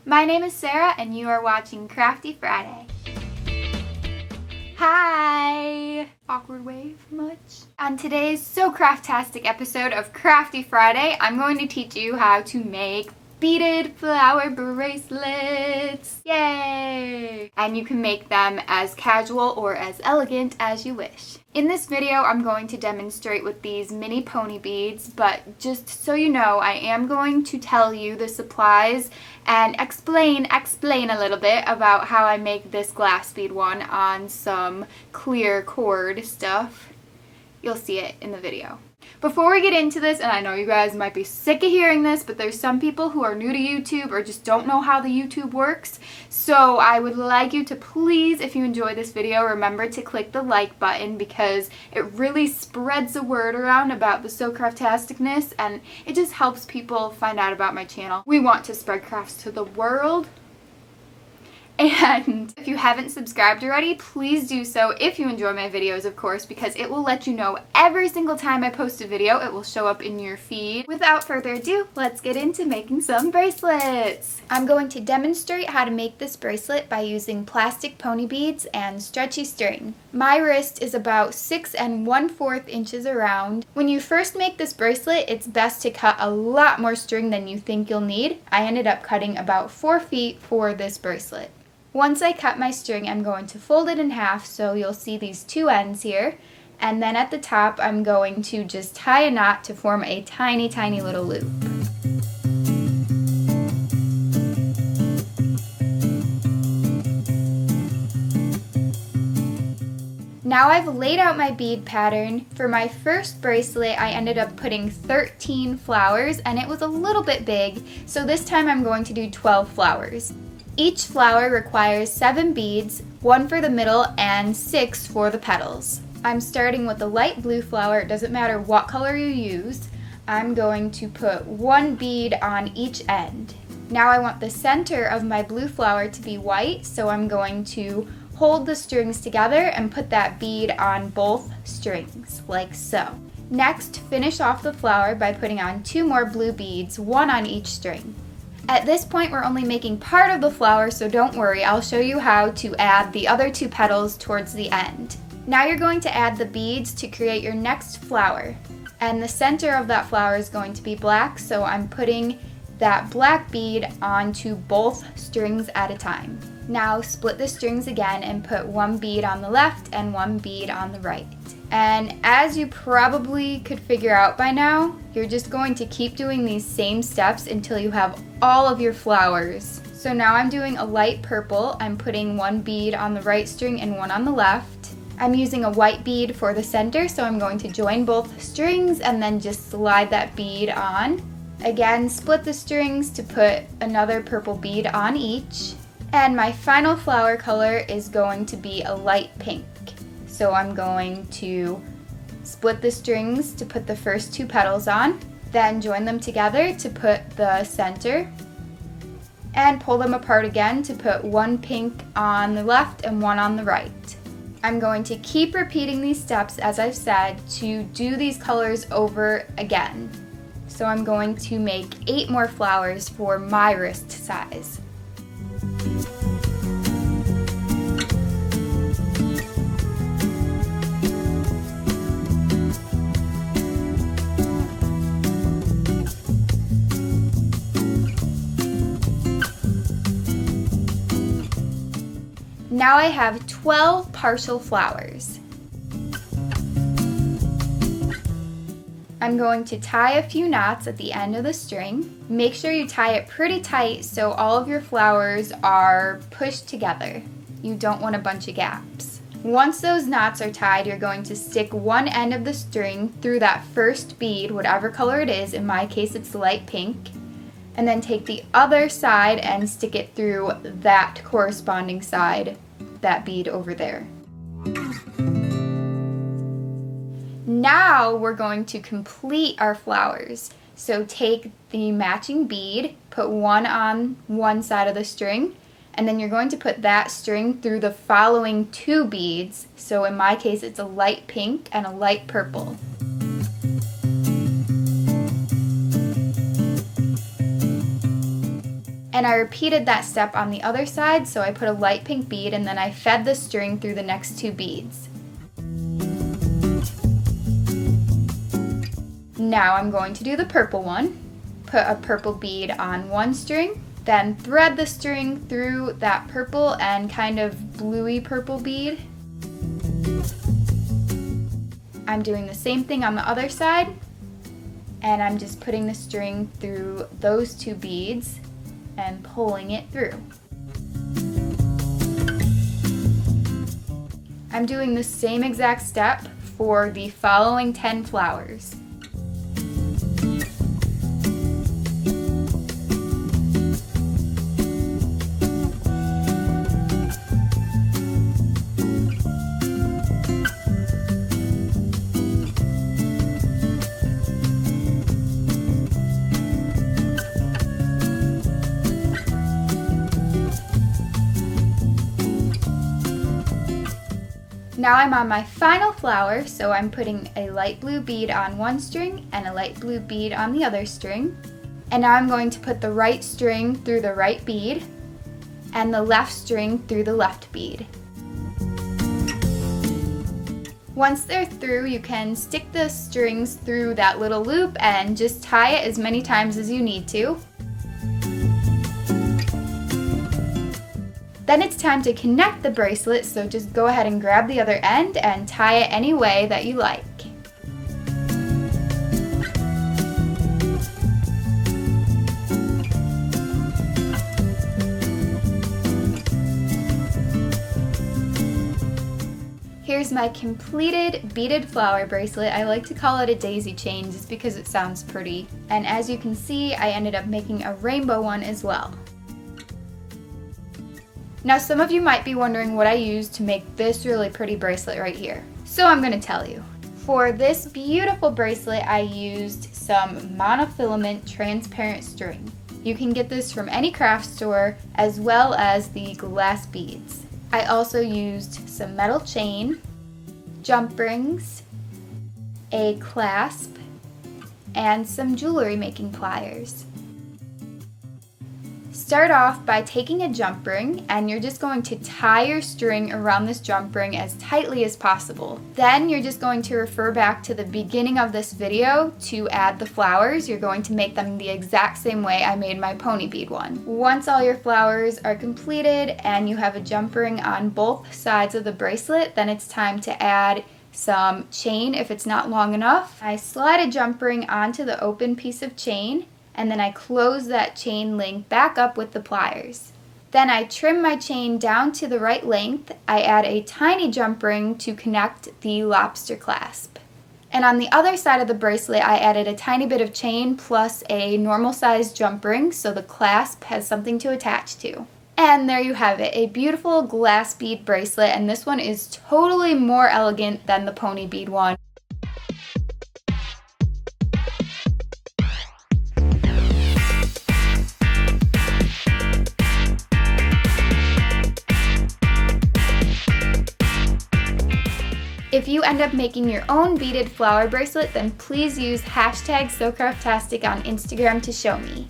My name is Sarah and you are watching Crafty Friday. Hi! Awkward wave much? On today's SoCraftastic episode of Crafty Friday, I'm going to teach you how to make beaded flower bracelets. Yay! And you can make them as casual or as elegant as you wish. In this video, I'm going to demonstrate with these mini pony beads, but just so you know, I am going to tell you the supplies and explain a little bit about how I make this glass bead one on some clear cord stuff. You'll see it in the video. Before we get into this, and I know you guys might be sick of hearing this, but there's some people who are new to YouTube or just don't know how the YouTube works. So I would like you to please, if you enjoy this video, remember to click the like button because it really spreads the word around about the SoCraftasticness and it just helps people find out about my channel. We want to spread crafts to the world. And if you haven't subscribed already, please do so if you enjoy my videos, of course, because it will let you know every single time I post a video. It will show up in your feed. Without further ado, let's get into making some bracelets. I'm going to demonstrate how to make this bracelet by using plastic pony beads and stretchy string. My wrist is about 6 1/4 inches around. When you first make this bracelet, it's best to cut a lot more string than you think you'll need. I ended up cutting about 4 feet for this bracelet. Once I cut my string, I'm going to fold it in half so you'll see these two ends here. And then at the top, I'm going to just tie a knot to form a tiny, tiny little loop. Now I've laid out my bead pattern. For my first bracelet, I ended up putting 13 flowers and it was a little bit big, so this time I'm going to do 12 flowers. Each flower requires 7 beads, 1 for the middle and 6 for the petals. I'm starting with a light blue flower. It doesn't matter what color you use. I'm going to put 1 bead on each end. Now I want the center of my blue flower to be white, so I'm going to hold the strings together and put that bead on both strings, like so. Next, finish off the flower by putting on 2 more blue beads, 1 on each string. At this point, we're only making part of the flower, so don't worry, I'll show you how to add the other 2 petals towards the end. Now you're going to add the beads to create your next flower. And the center of that flower is going to be black, so I'm putting that black bead onto both strings at a time. Now split the strings again and put 1 bead on the left and 1 bead on the right. And as you probably could figure out by now, you're just going to keep doing these same steps until you have all of your flowers. So now I'm doing a light purple. I'm putting 1 bead on the right string and 1 on the left. I'm using a white bead for the center, so I'm going to join both strings and then just slide that bead on. Again, split the strings to put another purple bead on each. And my final flower color is going to be a light pink. So I'm going to split the strings to put the first 2 petals on, then join them together to put the center, and pull them apart again to put 1 pink on the left and 1 on the right. I'm going to keep repeating these steps, as I've said, to do these colors over again. So I'm going to make 8 more flowers for my wrist size. Now I have 12 partial flowers. I'm going to tie a few knots at the end of the string. Make sure you tie it pretty tight so all of your flowers are pushed together. You don't want a bunch of gaps. Once those knots are tied, you're going to stick one end of the string through that first bead, whatever color it is. In my case, it's light pink. And then take the other side and stick it through that corresponding side, that bead over there. Now we're going to complete our flowers. So take the matching bead, put 1 on one side of the string, and then you're going to put that string through the following 2 beads. So in my case, it's a light pink and a light purple. And I repeated that step on the other side, so I put a light pink bead and then I fed the string through the next 2 beads. Now I'm going to do the purple one. Put a purple bead on one string, then thread the string through that purple and kind of bluey purple bead. I'm doing the same thing on the other side, and I'm just putting the string through those 2 beads and pulling it through. I'm doing the same exact step for the following 10 flowers. Now I'm on my final flower, so I'm putting a light blue bead on one string and a light blue bead on the other string. And now I'm going to put the right string through the right bead and the left string through the left bead. Once they're through, you can stick the strings through that little loop and just tie it as many times as you need to. Then it's time to connect the bracelet, so just go ahead and grab the other end and tie it any way that you like. Here's my completed beaded flower bracelet. I like to call it a daisy chain just because it sounds pretty. And as you can see, I ended up making a rainbow one as well. Now some of you might be wondering what I used to make this really pretty bracelet right here. So I'm going to tell you. For this beautiful bracelet, I used some monofilament transparent string. You can get this from any craft store as well as the glass beads. I also used some metal chain, jump rings, a clasp, and some jewelry making pliers. Start off by taking a jump ring and you're just going to tie your string around this jump ring as tightly as possible. Then you're just going to refer back to the beginning of this video to add the flowers. You're going to make them the exact same way I made my pony bead one. Once all your flowers are completed and you have a jump ring on both sides of the bracelet, then it's time to add some chain if it's not long enough. I slide a jump ring onto the open piece of chain, and then I close that chain link back up with the pliers. Then I trim my chain down to the right length. I add a tiny jump ring to connect the lobster clasp. And on the other side of the bracelet, I added a tiny bit of chain plus a normal sized jump ring so the clasp has something to attach to. And there you have it, a beautiful glass bead bracelet, and this one is totally more elegant than the pony bead one. If you end up making your own beaded flower bracelet, then please use hashtag SoCraftastic on Instagram to show me.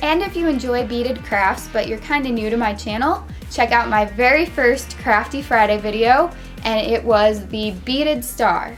And if you enjoy beaded crafts but you're kind of new to my channel, check out my very first Crafty Friday video, and it was the beaded star.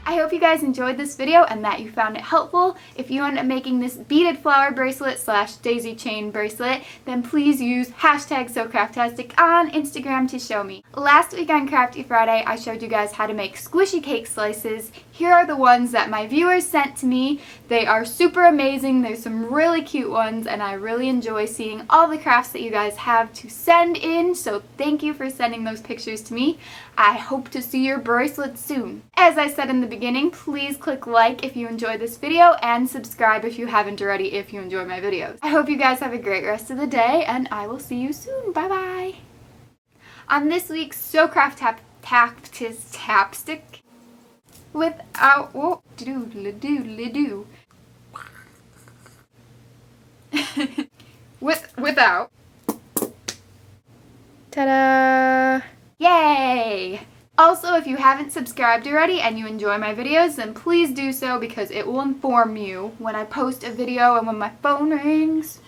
I hope you guys enjoyed this video and that you found it helpful. If you end up making this beaded flower bracelet / daisy chain bracelet, then please use hashtag SoCraftastic on Instagram to show me. Last week on Crafty Friday, I showed you guys how to make squishy cake slices. Here are the ones that my viewers sent to me. They are super amazing. There's some really cute ones, and I really enjoy seeing all the crafts that you guys have to send in, so thank you for sending those pictures to me. I hope to see your bracelets soon. As I said in the beginning, please click like if you enjoyed this video and subscribe if you haven't already if you enjoy my videos. I hope you guys have a great rest of the day, and I will see you soon. Bye bye! On this week's SoCraftastic, without, whoa, doodle-doodle-doo. Without. Ta-da! Yay! Also, if you haven't subscribed already and you enjoy my videos, then please do so because it will inform you when I post a video and when my phone rings.